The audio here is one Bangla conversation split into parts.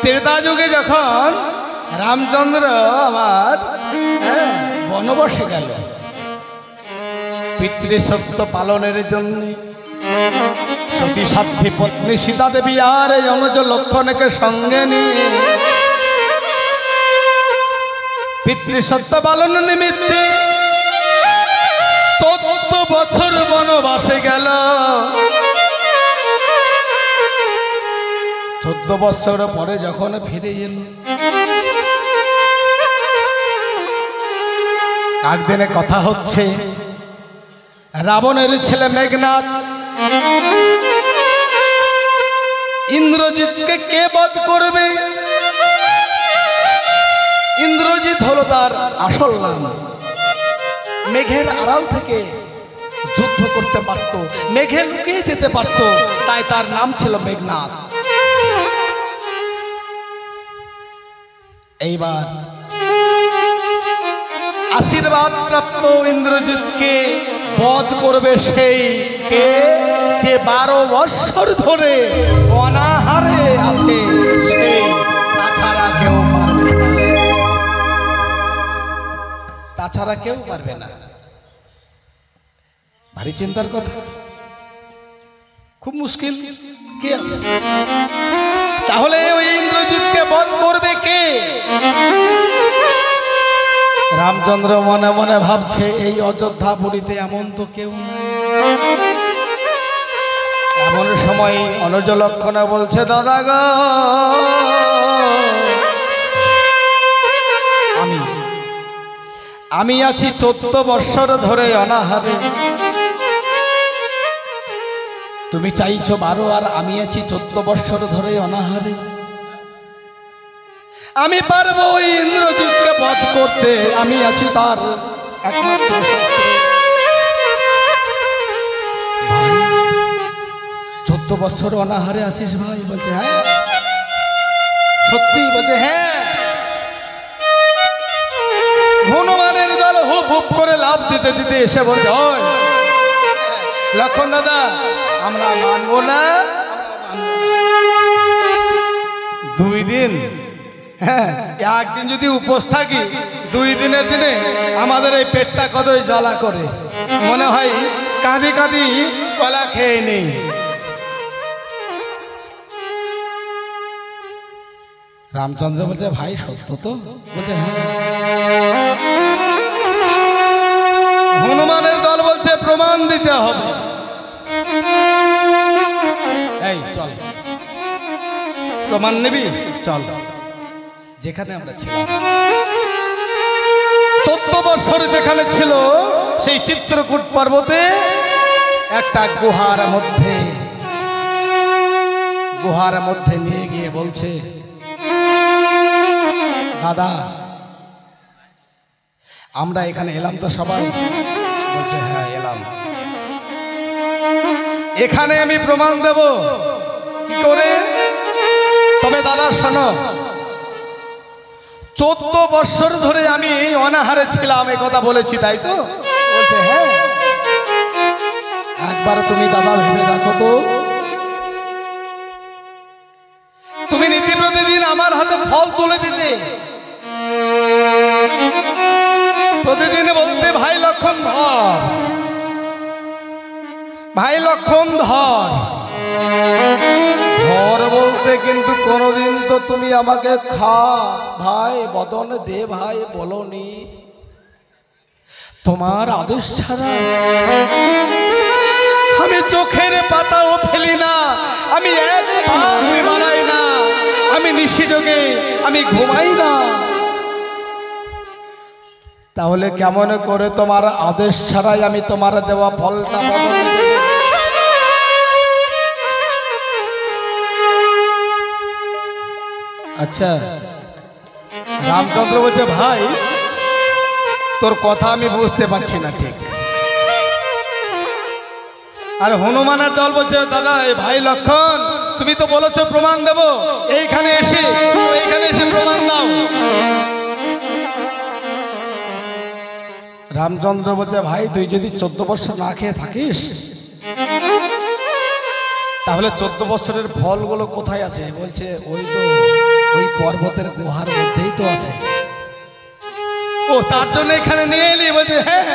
ত্রেতা যুগে যখন রামচন্দ্র আমার বনবাসে গেল পিতৃসত্য পালনের জন্য, সতী সাধ্বী পত্নী সীতা দেবী আর এই অনুজ লক্ষণকে সঙ্গে নিয়ে পিতৃসত্য পালন নিমিত্তে 14 বছর বনবাসে গেল। 14 বছর পরে যখন ফিরে এল, একদিনে কথা হচ্ছে রাবণের ছেলে মেঘনাদ ইন্দ্রজিৎকে কে বধ করবে। ইন্দ্রজিৎ হলো তার আসল নাম। মেঘের আড়াল থেকে যুদ্ধ করতে পারত, মেঘে লুকিয়ে যেতে পারত, তাই তার নাম ছিল মেঘনাদ। এইবার আশীর্বাদ প্রাপ্ত ইন্দ্রজিৎকে বধ করবে সেই কে যে 12 বৎসর ধরে অনাহারে আছে, সেই, তাছাড়া কেউ পারবে না, তাছাড়া কেউ পারবে না। ভারী চিন্তার কথা, খুব মুশকিল। কে আছে তাহলে ওই ইন্দ্রজিৎকে বধ করবে কে? রামচন্দ্র মনে মনে ভাবছে এই অযোধ্যাপুরীতে এমন তো কেউ নেই। এমন সময় অনুজ লক্ষণ বলছে, দাদা গো আমি আছি 14 বৎসর ধরে অনাহারে, তুমি চাইছো 12 আর আমি আছি 14 বৎসর ধরে অনাহারে। আমি পারবো ওই ইন্দ্রজিৎকে বধ করতে, আমি আছি তার একমাত্র শত্রু। 14 বছর অনাহারে আছিস ভাই? বলছে হ্যাঁ। সত্যি? বলছে হ্যাঁ। হনুমানের দল হুপ হুপ করে লাভ দিতে দিতে এসে বলছে, ওই লক্ষণ দাদা আমরা মানবো না। 2 দিন, হ্যাঁ একদিন যদি উপোস থাকি, 2 দিনের দিনে আমাদের এই পেটটা কতই জ্বালা করে, মনে হয় কাঁদি কাঁদি কলা খেয়ে নেই। রামচন্দ্র বলছে ভাই সত্য তো? বলছে হ্যাঁ। হনুমানের দল বলছে প্রমাণ দিতে হবে। এই চল, প্রমাণ নিবি? চল যেখানে আমরা ছিলাম 14 বছর যেখানে ছিল সেই চিত্রকূট পর্বতে একটা গুহার মধ্যে নিয়ে গিয়ে বলছে, দাদা আমরা এখানে এলাম তো সবাই? বলছে হ্যাঁ এলাম। এখানে আমি প্রমাণ দেব। কি করে? তবে দাদা শোনো, 14 বৎসর ধরে আমি অনাহারে ছিলাম, এ কথা বলেছি তাই তো? বলছে হ্যাঁ। একবার তুমি দাদা ভেবে দেখো তো, তুমি নীতি প্রতিদিন আমার হাতে ফল তুলে দিতে, প্রতিদিন বলতে ভাই লক্ষণ ধর, ভাই লক্ষণ ধর ধর বলতে, কিন্তু কোনদিন তো তুমি আমাকে খা ভাই বদন দে ভাই বলনি। তোমার আদেশ ছাড়া আমি চোখের পাতাও ফেলি না, আমি এক পা বাড়াই না, আমি নিশিযোগে আমি ঘুমাই না। তাহলে কেমন করে তোমার আদেশ ছাড়াই আমি তোমার দেওয়া ফলটা বদল দেব? আচ্ছা রামচন্দ্র বলছে ভাই তোর কথা আমি বুঝতে পারছি না ঠিক। আর হনুমানের দল বলছে দাদা এই ভাই লক্ষণ তুমি তো বলেছো প্রমাণ দেব, এইখানে এসে প্রমাণ দাও। রামচন্দ্র বলছে ভাই তুই যদি 14 বছর না খেয়ে থাকিস তাহলে 14 বছরের ফলগুলো কোথায় আছে? বলছে ওই তো ওই পর্বতের গুহার মধ্যেই তো আছে। ও তার জন্য এখানে নিয়ে এলি? বলছে হ্যাঁ,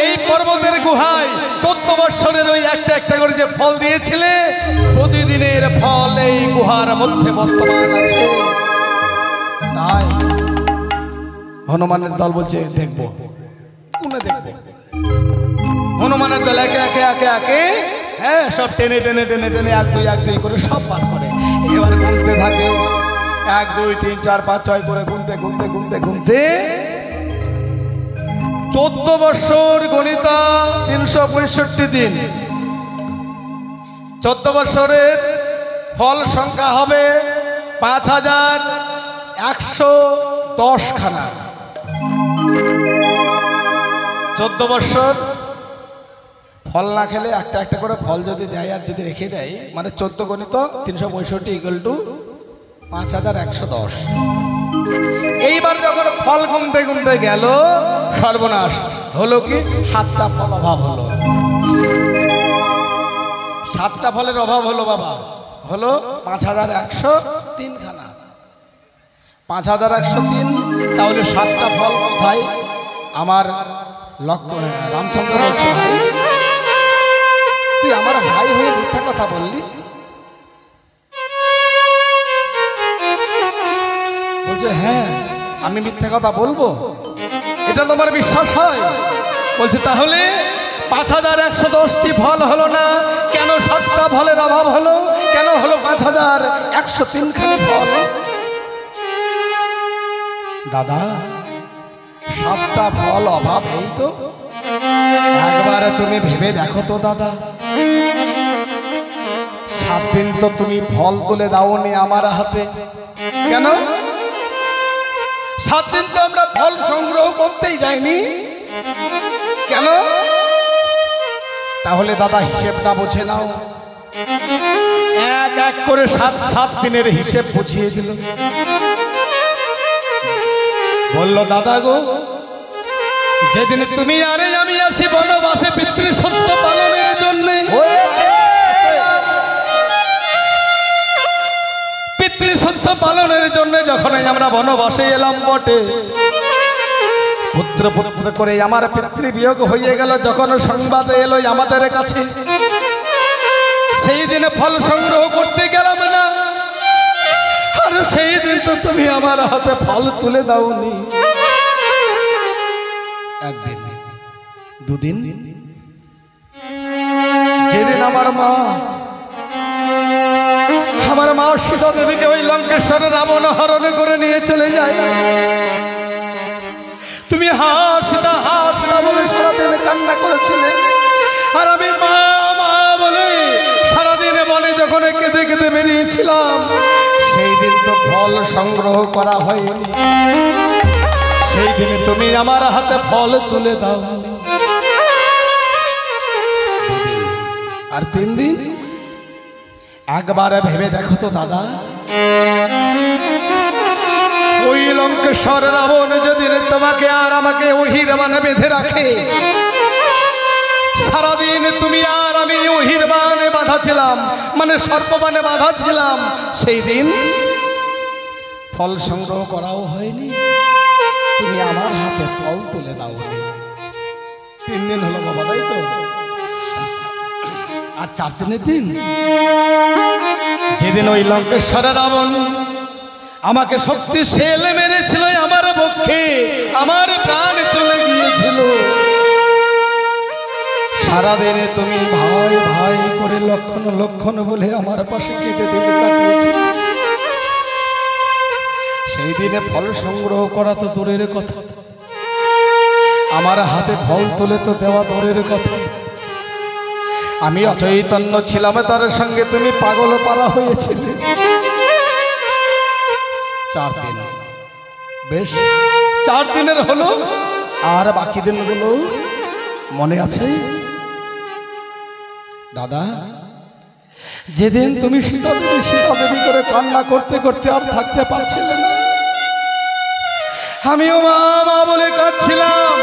এই পর্বতের গুহায় 14 বৎসরের ওই একটা একটা করে যে ফল দিয়েছিলে, প্রতিদিনের ফল এই গুহার মধ্যে বর্তমান আছে। তাই হনুমানের দল বলছে দেখবো, কোনে দেখবো? হনুমানের দল একে একে একে একে হ্যাঁ সব টেনে টেনে টেনে টেনে 1 2 1 2 করে সব পার করে। এবার গুনতে থাকে 1 2 3 4 5 6 করে গুনতে গুনতে গুনতে গুনতে 14 বৎসর গণিত 365 দিন, 14 বৎসরের ফল সংখ্যা হবে 5110 খানা। 14 বৎসর ফল না খেলে একটা একটা করে ফল যদি দেয় আর যদি রেখে দেয়, মানে 14 গণিত 365 = 5110। এইবার যখন ফল গুনতে গুনতে গেল, সর্বনাশ হলো কি, 7টা ফল অভাব হলো। 7টা ফলের অভাব হলো বাবা, হলো 5103 খানা। 5103, তাহলে 7টা ফল কোথায়? আমার রামচন্দ্র বলছে ভাই, তুই আমার ভাই হয়ে মিথ্যা কথা বললি? বলছে হ্যাঁ, আমি মিথ্যা কথা বলবো? এটা তোমার বিশ্বাস হয়? বলছে তাহলে 5110টি ফল হলো না কেন? 7টা ফলের অভাব হলো কেন? হলো 5103 খানি ফল। দাদা 7টা ফল অভাব, এই তো একবারে তুমি ভেবে দেখো তো দাদা, 7 দিন তো তুমি ফল তুলে দাওনি আমার হাতে, কেন? 7 দিন তো আমরা ফল সংগ্রহ করতেই যাইনি, কেন? তাহলে দাদা হিসেবটা বুঝে নাও। এক এক করে 7 দিনের হিসেব বুঝিয়ে দিল। বলল দাদা গো, যেদিন তুমি আরে আমি আসি বনবাসে পিতৃসত্য পালনের জন্য, পিতৃসত্য পালনের জন্য যখন আমরা বনবাসে এলাম বটে, পুত্র পুত্র করে আমার পিতৃবিয়োগ হয়ে গেল যখন সংবাদ এলো আমাদের কাছে, সেই দিনে ফল সংগ্রহ করতে গেলাম না, আর সেই দিন তো তুমি আমার হাতে ফল তুলে দাওনি। একদিন, দুদিন, যেদিন আমার মা সীতা দেবীকে ওই লঙ্কেশ্বরে রাবণ হরণ করে নিয়ে চলে যায়, তুমি হা সীতা বলে সারাদিন কান্না করেছিলে, আর আমি মা মা বলে সারাদিনে বনে যখন কেঁদে কেঁদে বেরিয়েছিলাম, সেই দিন তো ফল সংগ্রহ করা হয়নি, সেই দিনে তুমি আমার হাতে ফল তুলে দাও। আর 3 দিন, একবারে ভেবে দেখো তো দাদা, ওই লঙ্কেশ্বর রাবণ যদি তোমাকে আর আমাকে ওহির বানে বেঁধে রাখে, সারাদিন তুমি আর আমি ওহির বানে বাঁধা ছিলাম, মানে সর্পবানে বাঁধা ছিলাম, সেই দিন ফল সংগ্রহ করাও হয়নি, তুমি আমার হাতে ফল তুলে দাও। 3 দিন হলো বাবা, তাই তো? আর 4 দিনের দিন, যেদিন ওই লঙ্কেশ্বরে রাবণ আমাকে শক্তিশাল মেরেছিল, আমার পক্ষে আমার প্রাণ চলে গিয়েছিল, সারাদিনে তুমি ভাই ভাই করে লক্ষণ লক্ষণ বলে আমার পাশে কেঁদে দিতে তাকিয়েছিলে, সেই দিনে ফল সংগ্রহ করা তো দূরের কথা, আমার হাতে ফল তুলে তো দেওয়া দূরের কথা, আমি অচৈতন্য ছিলাম, তার সঙ্গে তুমি পাগল পারা হয়েছিলে। 4 দিন, বেশ 4 দিনের হলো, আর বাকি দিনগুলো মনে আছে দাদা? যেদিন তুমি সীতা দেবী করে কান্না করতে করতে আর থাকতে পারছিলে না, আমিও মা মা বলে কাঁদছিলাম,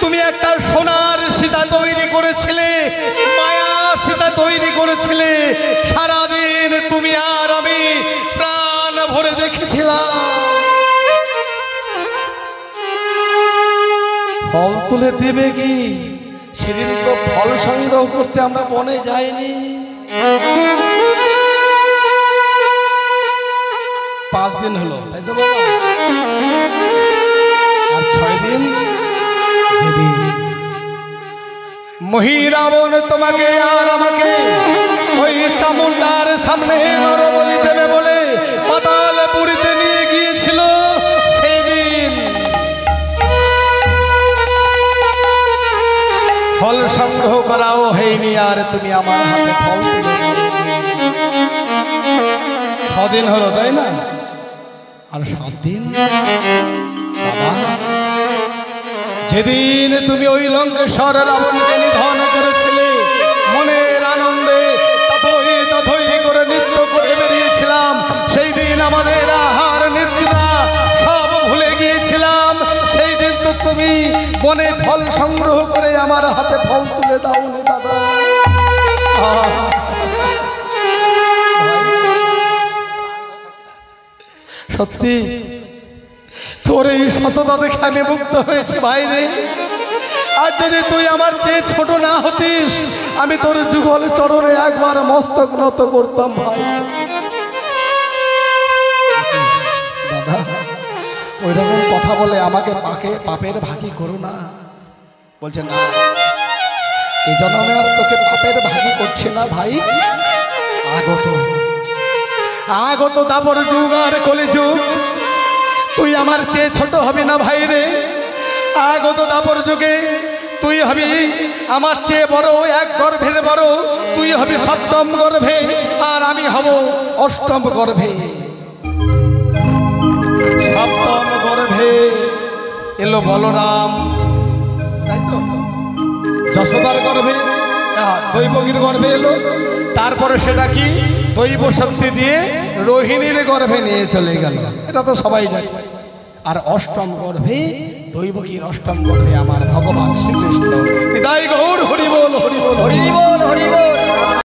তুমি একটা সোনার সীতা তৈরি করেছিলে, মায়া সীতা তৈরি করেছিলে, সারাদিন তুমি আর আমি তুলে দেবে কি? সেদিন তো ফল সংগ্রহ করতে আমরা বনে যাইনি। 5 দিন হলো, তাই তো বাবা? আর 6 দিন, যেদিন মহিরাবণ তোমাকে আর আমাকে ওই চামুন্ডার সামনে নরবলি দেবে বলে পাতালপুরীতে নিয়ে গিয়েছিল, সেই দিন ফল সংগ্রহ করাও হয়নি, আর তুমি আমার হাতে ফল তুলে দাও। 6 দিন হলো, তাই না? আর 7 দিন বাবা, যেদিন তুমি ওই লঙ্কেশ্বর রাবণকে নিধন করেছিলে, মনের আনন্দে তথই তথই করে নৃত্য করে বেরিয়েছিলাম। সেই দিন আমাদের আহার নিদ্রা সব ভুলে গিয়েছিলাম। সেই দিন তো তুমি বনে ফল সংগ্রহ করে আমার হাতে ফল তুলে দাও নি দাদা। সত্যি তোর এই সততা দেখে আমি মুগ্ধ হয়েছি ভাই রে। আর যদি তুই আমার চেয়ে ছোট না হতিস, আমি তোর যুগল চরণে একবার মস্তক নত করতাম ভাই। দাদা ওই রকম কথা বলে আমাকে পাপের ভাগী করো না। বলছে না, এই জন্মে আর তোকে পাপের ভাগী করছে না ভাই। আগত দাপর যুগ আর কলি যুগ তুই আমার চেয়ে ছোট হবি না ভাই রে। আগত দাপর যুগে তুই হবি আমার চেয়ে বড়, এক গর্ভের বড়। তুই হবি 7ম গর্ভে, আর আমি হব 8ম গর্ভে। 7ম গর্ভে এলো বলরাম, তাই তো? যশোদার গর্ভে, দৈবকীর গর্ভে এলো। তারপরে সেটা কি দৈব শক্তি দিয়ে রোহিণীর গর্ভে নিয়ে চলে গেল, এটা তো সবাই জানে। আর 8ম গর্ভে, দৈবকীর 8ম গর্ভে আমার ভগবান শ্রীকৃষ্ণ। বিদায় গৌর, হরি বল হরি বল হরি বল হরি বল।